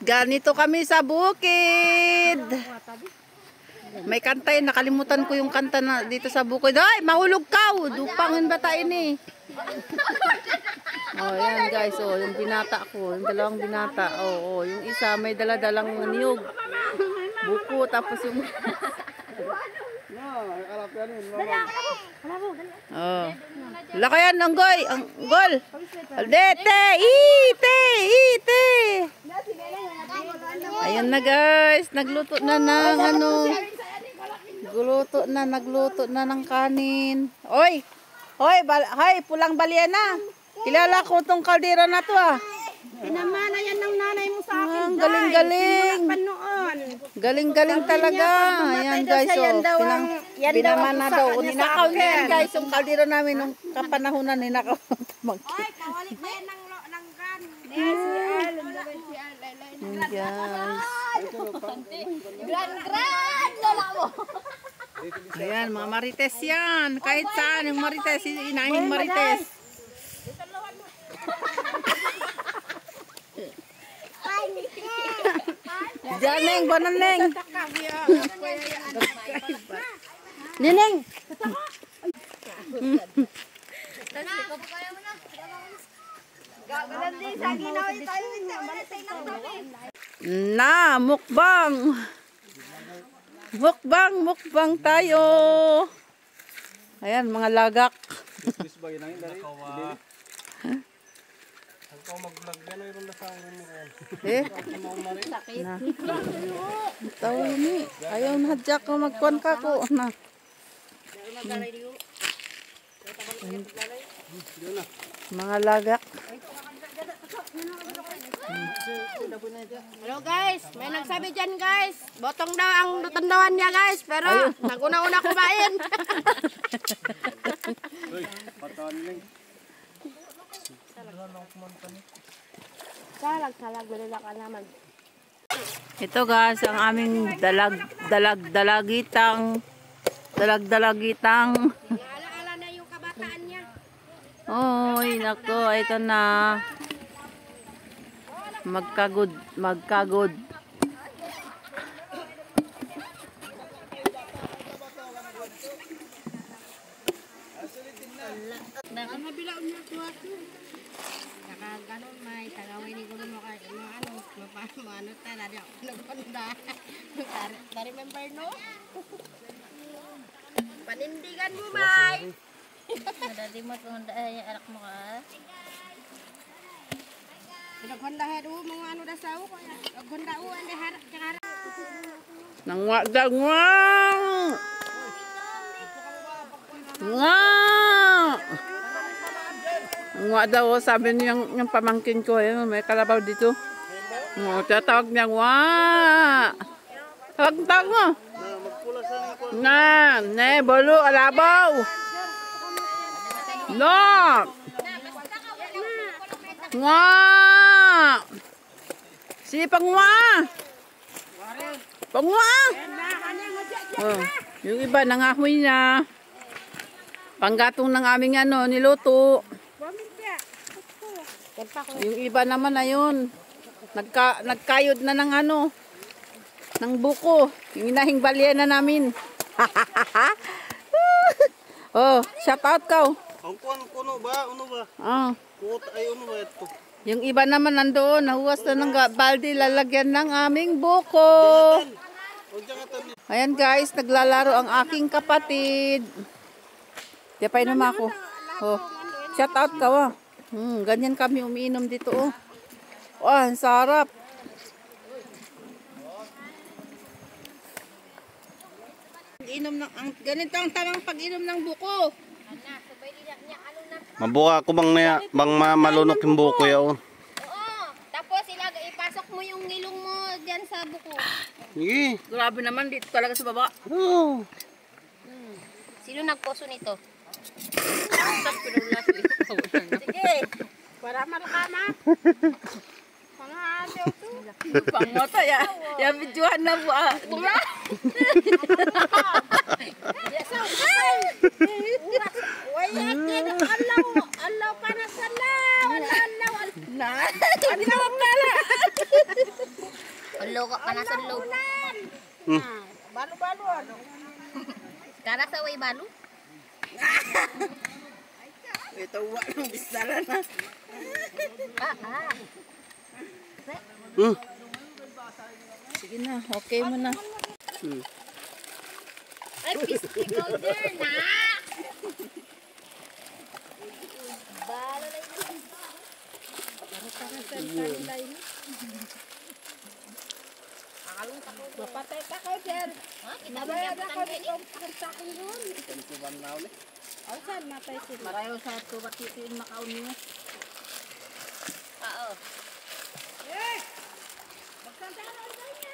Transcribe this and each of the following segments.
Ganito kami sa bukid. May kanta yun. Nakalimutan ko yung kanta na dito sa bukid. Ay, mahulog ka. Dupangin ba tayo ni? Oh, yan guys. Oh, yung binata ko. Yung dalawang binata. Oh, yung isa may daladalang niyog. Buko. Tapos yung... Oh. Lakayan ang goy. Ang gol. Aldete. Ite. Ayan na guys. Nagluto na ng ano. Nagluto na ng kanin. Hoy, pulang balyena. Kilala ko tong kaldero na to ah. Pinamana yan ng nanay mo sa akin. Galing-galing. Galing-galing talaga. Ayan guys, pinamana daw. Ninakaw niya yan guys, yung kaldero namin nung kapanahonan, ninakaw. Ay, kawalik na yan ng gan. Gran, lala mo. Ayan, mga marites yan. Kahit saan yung marites, inahing marites. Janeng, bananeng. Nineng. Na, mukbang. Mukbang tayo. Ayan, mga lagak. Na. Tahu ni, ayaw na hadyak ko magkuan ka ko na. Mga lagak. Hello guys, may nagsabi dyan guys. Botong daw ang lutandawan niya guys. Pero naguna-una kumain. Salag, wala ka naman. Ito guys, ang aming dalagitang. Alaala na yung kabataan niya. Oy, nako, ito na. Magkagod. Nabilaw niya tuwato. Saka ganun may tagaway ni gulo mo kay ano tala di ako nagpanda. Na-remember no? Panindigan mo may. Dati mo kung anak mo ka. Naghanda mga ano dasaw ko ya. Naghanda ande harap tsaka Nangwa. Ngwa daw, sabi niya yung pamangkin ko, may kalabaw dito. Tatawag niya, ngwa. Tawag mo. Bolo, alabaw. No. Ngwa. Si pangwa. Pangwa. Yung iba, nangahoy na. Panggatong ng aming niluto. Yung iba naman ayun. Nagkayod na ng ng buko. Yung inahing balyena namin. Oh, shout out ka. Ang kuno ba? Ano ba? Ay, ano ba ito? Yung iba naman nandoon, nahuwas na ng balde, lalagyan ng aming buko. Ayan guys, naglalaro ang aking kapatid. Yapay naman ako. Oh, shout out ka. Ganyan kami umiinom dito. Ang sarap. Ganito ang tamang pag-inom ng buko. Mabuka ko bang malunok yung buko yaon? Oo. Tapos ipasok mo yung ngilong mo diyan sa buko. Sige. Grabe naman dito talaga sa baba. Oh. Sino nagposo nito? Sige. Para malakama. Pangadaw to. Pangmata ya. Ya videohan na po. Mura. Allah panas Allah. Allah. Na. Ano ka pala? Manloko ka na sa loob. Balo-balo. Kara sa way balo. Ito walang bisala na. Sige na, okay mo na. Ay, biscuit powder na. Balo na yun. Mapatay ka ko, Jer. Ha? Kita mo yung putang gini. Alsan, matay sila. Marayo sa tubat titiin makaon niyo. Oo.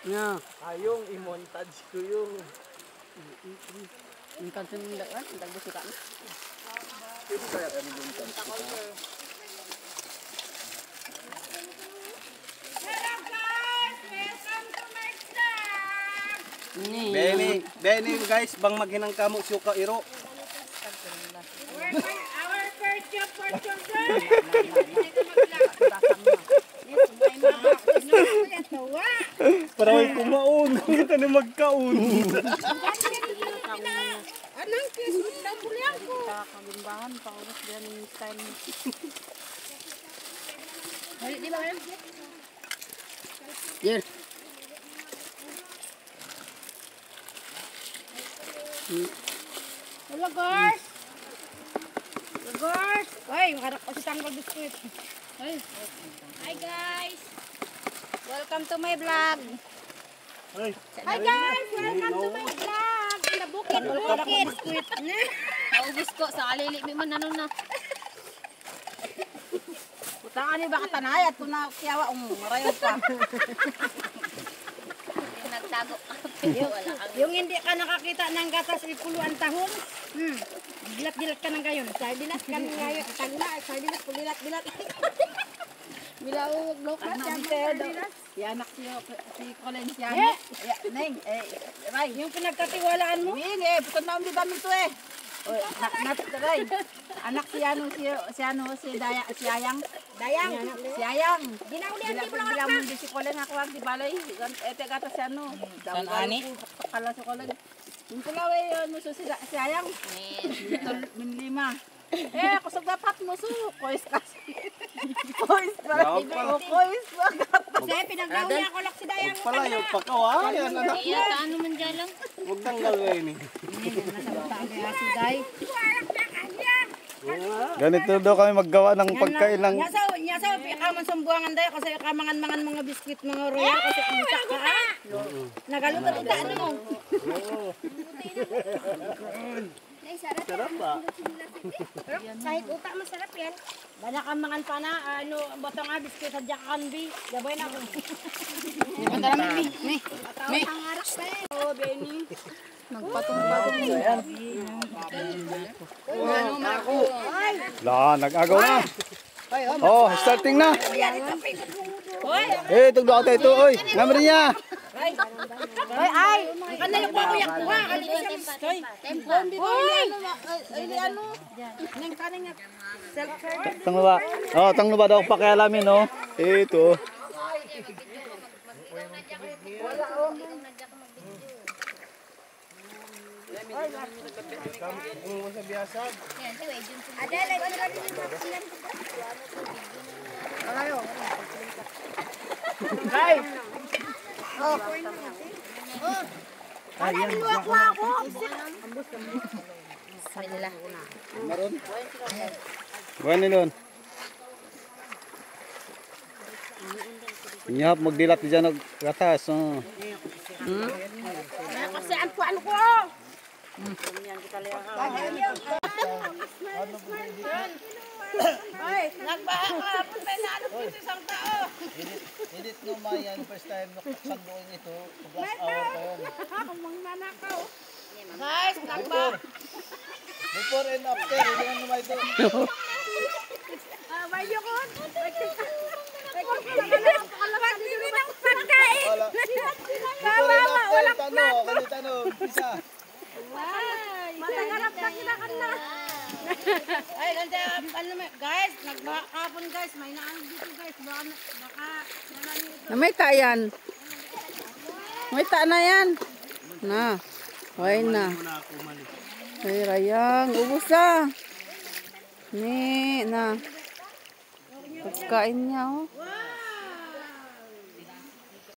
Nga. Ayong i-montage ko yung. Yung kansin ng dagan, ang dagbo sika na. Pwede kaya kami montage ko. Beni guys, bang maghinang kamo suka iro. Our first job for children. Para may kumaon, kita na magkaon. Anong kiss mo na pulihan ko? Kakagimbahan, paulas diyan yung style mo. Di ba kayo? Jer. Hello, girls. Hello, girls. Ay, makarap pa si Tanggol Biscuit. Ay. Hi, guys. Welcome to my vlog. Ay, Hi, guys. Welcome to my vlog. In the bukid. Naubos ko sa alili man ano na. Putang ani baka tanayat kung na kiyawa marayo pa. Yung nagtago. Wala kang Yung hindi ka nakakita ng gatas ipuluan tahon, dilat-dilat ka ng gayon. Sa dilat ka ng gayon. Tagla, sa dilat, pulilat-dilat. Bilawag lokal siya mga dilat. Yanak si Colin siya. Eh. Neng, Ray. Yung pinagkatiwalaan mo, Ming, putan na di ba minto eh. Ray. Anak si si Ayang. dayang. Si Ayang. Ginaulian di Bilang bilang mo di si Colin ako ang di balay. Ete gata si San ani? Kala si Colin. Yung pulaw eh, si Ayang. Min lima. Kusog dapat mo su. Kois kasi. Kois ba? Kois ba? Kasi pinagdauli ako lak si dayang. pala yung pakawayan anak. Iya, ano man dyan lang. Huwag nang gawin eh. Si day. Ganito daw kami maggawa ng pagkain ng Nyasaw, pikaman sumbuangan dayo kasi kamangan-mangan mga biskuit, mga royal kasi uta ka ah. Nagalutan ano. Sarap ba? Kahit uta masarap yan. Banyak ang mangan pa na, ano, bato nga biskuit sa Jakanbi. Gabay na ako. Ni. Ang aras pa eh. Oo, Benny. Nagpatong-patong na yan. nag-agaw na. Oh, starting na. Hoy, Tugdo tayo ito, oy. Ngamri niya. ay, kanay ko ako yak kuha. Hoy, hoy. Ay, ano? Nang kanay nga. Self-service. Tang ba daw pakialamin, no? Ito. Kung mo sa biyasag. Adela, sila din yung Buwan nilon. Nyap magdilat di dyan gatas. Oh. kasi ang puan ko. Ay, nagpahapon tayo na ano dito isang tao. Edit no mayan, first time nakaksandoin ito. Last hour ko yun. Kung mananakaw. Guys, nagpa. Before and after, hindi nga naman ito. May yukon. Pag-ibig ng pagkain. Wala. Before and after, tanong, isa. Matagarap na kinakan na. Ay, nandiyan, guys, nagbakapon guys, may naan dito guys, baka, Namay tayan. May ta na yan. Na. Why na. Ay, Rayang. Ubus na. Ni, na. Pagkain niya, oh.